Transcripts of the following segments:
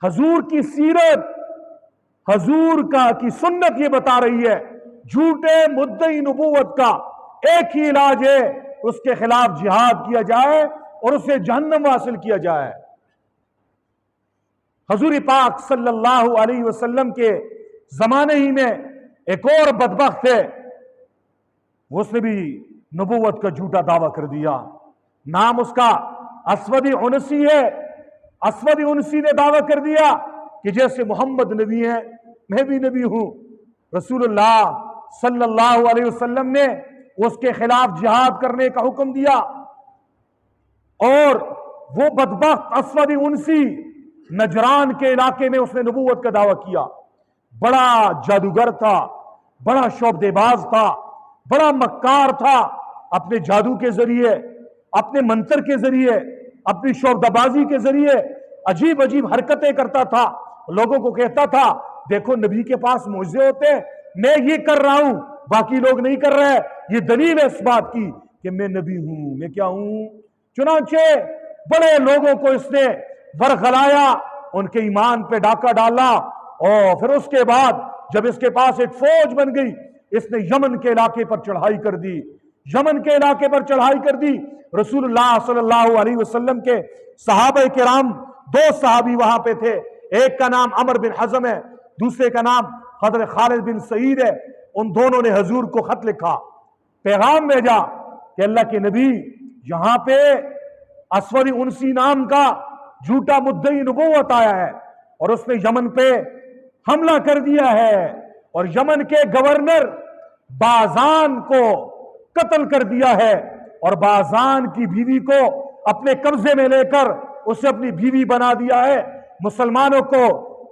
حضور کی سیرت، حضور کی سنت یہ بتا رہی ہے جھوٹے مدعی نبوت کا ایک ہی علاج ہے، اس کے خلاف جہاد کیا جائے اور اسے جہنم حاصل کیا جائے۔ حضور پاک صلی اللہ علیہ وسلم کے زمانے ہی میں ایک اور بدبخت ہے، اس نے بھی نبوت کا جھوٹا دعویٰ کر دیا۔ نام اس کا اسود عنسی ہے۔ اسود عنسی نے دعویٰ کر دیا کہ جیسے محمد نبی ہیں میں بھی نبی ہوں۔ رسول اللہ صلی اللہ علیہ وسلم نے اس کے خلاف جہاد کرنے کا حکم دیا، اور وہ بدبخت اسود عنسی نجران کے علاقے میں اس نے نبوت کا دعویٰ کیا۔ بڑا جادوگر تھا، بڑا شعبدے باز تھا، بڑا مکار تھا، اپنے جادو کے ذریعے، اپنے منتر کے ذریعے، اپنی شعبدہ بازی کے ذریعے عجیب عجیب حرکتیں کرتا تھا۔ لوگوں کو کہتا تھا دیکھو نبی کے پاس معجزے ہوتے ہیں، میں یہ کر رہا ہوں باقی لوگ نہیں کر رہے، یہ دلیل ہے اس بات کی کہ میں نبی ہوں، میں کیا ہوں۔ چنانچہ بڑے لوگوں کو اس نے ورغلایا، ان کے ایمان پہ ڈاکہ ڈالا، اور پھر اس کے بعد جب اس کے پاس ایک فوج بن گئی، اس نے یمن کے علاقے پر چڑھائی کر دی، یمن کے علاقے پر چڑھائی کر دی۔ رسول اللہ صلی اللہ علیہ وسلم کے صحابہ کرام، دو صحابی وہاں پہ تھے، ایک کا نام عمر بن حزم ہے، دوسرے کا نام حضرت خالد بن سعید ہے۔ ان دونوں نے حضور کو خط لکھا، پیغام بھیجا کہ اللہ کے نبی یہاں پہ اسود عنسی نام کا جھوٹا مدعی نبوت آیا ہے، اور اس نے یمن پہ حملہ کر دیا ہے، اور یمن کے گورنر بازان کو قتل کر دیا ہے، اور بازان کی بیوی کو اپنے قبضے میں لے کر اسے اپنی بیوی بنا دیا ہے، مسلمانوں کو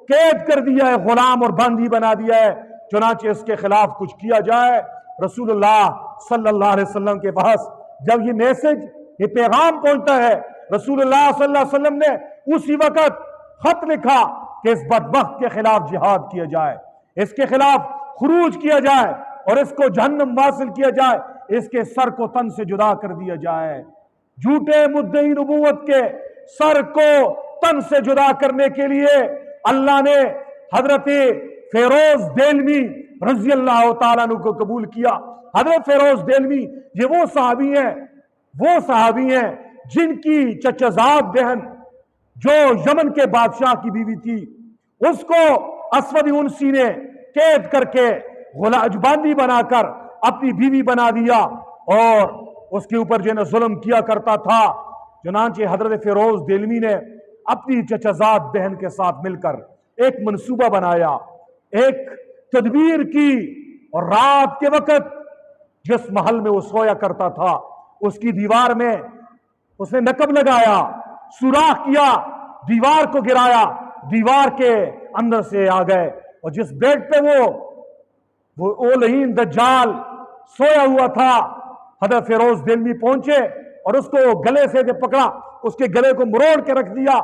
قید کر دیا ہے، غلام اور باندھی بنا دیا ہے، چنانچہ اس کے خلاف کچھ کیا جائے۔ رسول اللہ صلی اللہ علیہ وسلم کے پاس جب یہ میسج، یہ پیغام پہنچتا ہے، رسول اللہ صلی اللہ علیہ وسلم نے اسی وقت خط لکھا کہ اس بدبخت کے خلاف جہاد کیا جائے، اس کے خلاف خروج کیا جائے، اور اس کو جہنم واصل کیا جائے، اس کے سر کو تن سے جدا کر دیا جائے۔ جھوٹے مدعی نبوت کے سر کو تن سے جدا کرنے کے لیے اللہ نے حضرت فیروز دہلوی رضی اللہ تعالیٰ عنہ کو قبول کیا۔ حضرت فیروز دہلوی یہ وہ صحابی ہیں جن کی چچزاد بہن جو یمن کے بادشاہ کی بیوی تھی، اس کو اسود عنسی نے قید کر کے باندھی بنا کر اپنی بیوی بنا دیا، اور اس کے اوپر جو ظلم کیا کرتا تھا۔ چنانچہ حضرت فیروز دہلوی نے اپنی چچزاد بہن کے ساتھ مل کر ایک منصوبہ بنایا، ایک تدبیر کی، اور رات کے وقت جس محل میں وہ سویا کرتا تھا اس کی دیوار میں اس نے نقب لگایا، سوراخ کیا، دیوار کو گرایا، دیوار کے اندر سے آ گئے، اور جس بیڈ پہ وہ اولہین دجال سویا ہوا تھا، حضرت فیروز دہلوی پہنچے اور اس کو گلے سے جب پکڑا، اس کے گلے کو مروڑ کے رکھ دیا،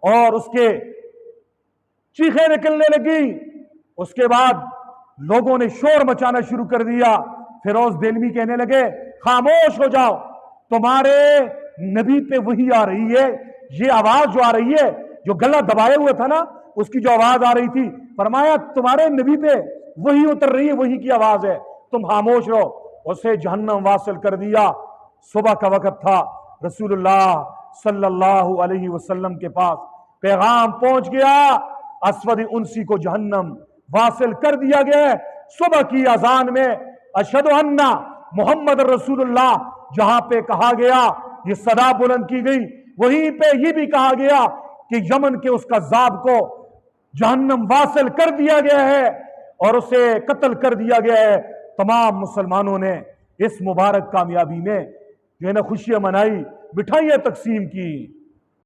اور اس کے چیخیں نکلنے لگی۔ اس کے بعد لوگوں نے شور مچانا شروع کر دیا۔ فیروز دہلوی کہنے لگے خاموش ہو جاؤ، تمہارے نبی پہ وحی آ رہی ہے، یہ آواز جو آ رہی ہے، جو گلا دبائے ہوئے تھا نا اس کی جو آواز آ رہی تھی، فرمایا تمہارے نبی پہ وحی اتر رہی ہے، وحی کی آواز ہے، تم خاموش رہو۔ اسے جہنم واصل کر دیا۔ صبح کا وقت تھا، رسول اللہ صلی اللہ علیہ وسلم کے پاس پیغام پہنچ گیا، اسود عنسی کو جہنم واصل کر دیا گیا ہے۔ صبح کی اذان میں اشہد ان محمد رسول اللہ جہاں پہ کہا گیا، یہ صدا بلند کی گئی، وہیں پہ یہ بھی کہا گیا کہ یمن کے اس کذاب کو جہنم واصل کر دیا گیا ہے اور اسے قتل کر دیا گیا ہے۔ تمام مسلمانوں نے اس مبارک کامیابی میں جو ہے نا خوشیاں منائی، مٹھائیاں تقسیم کی۔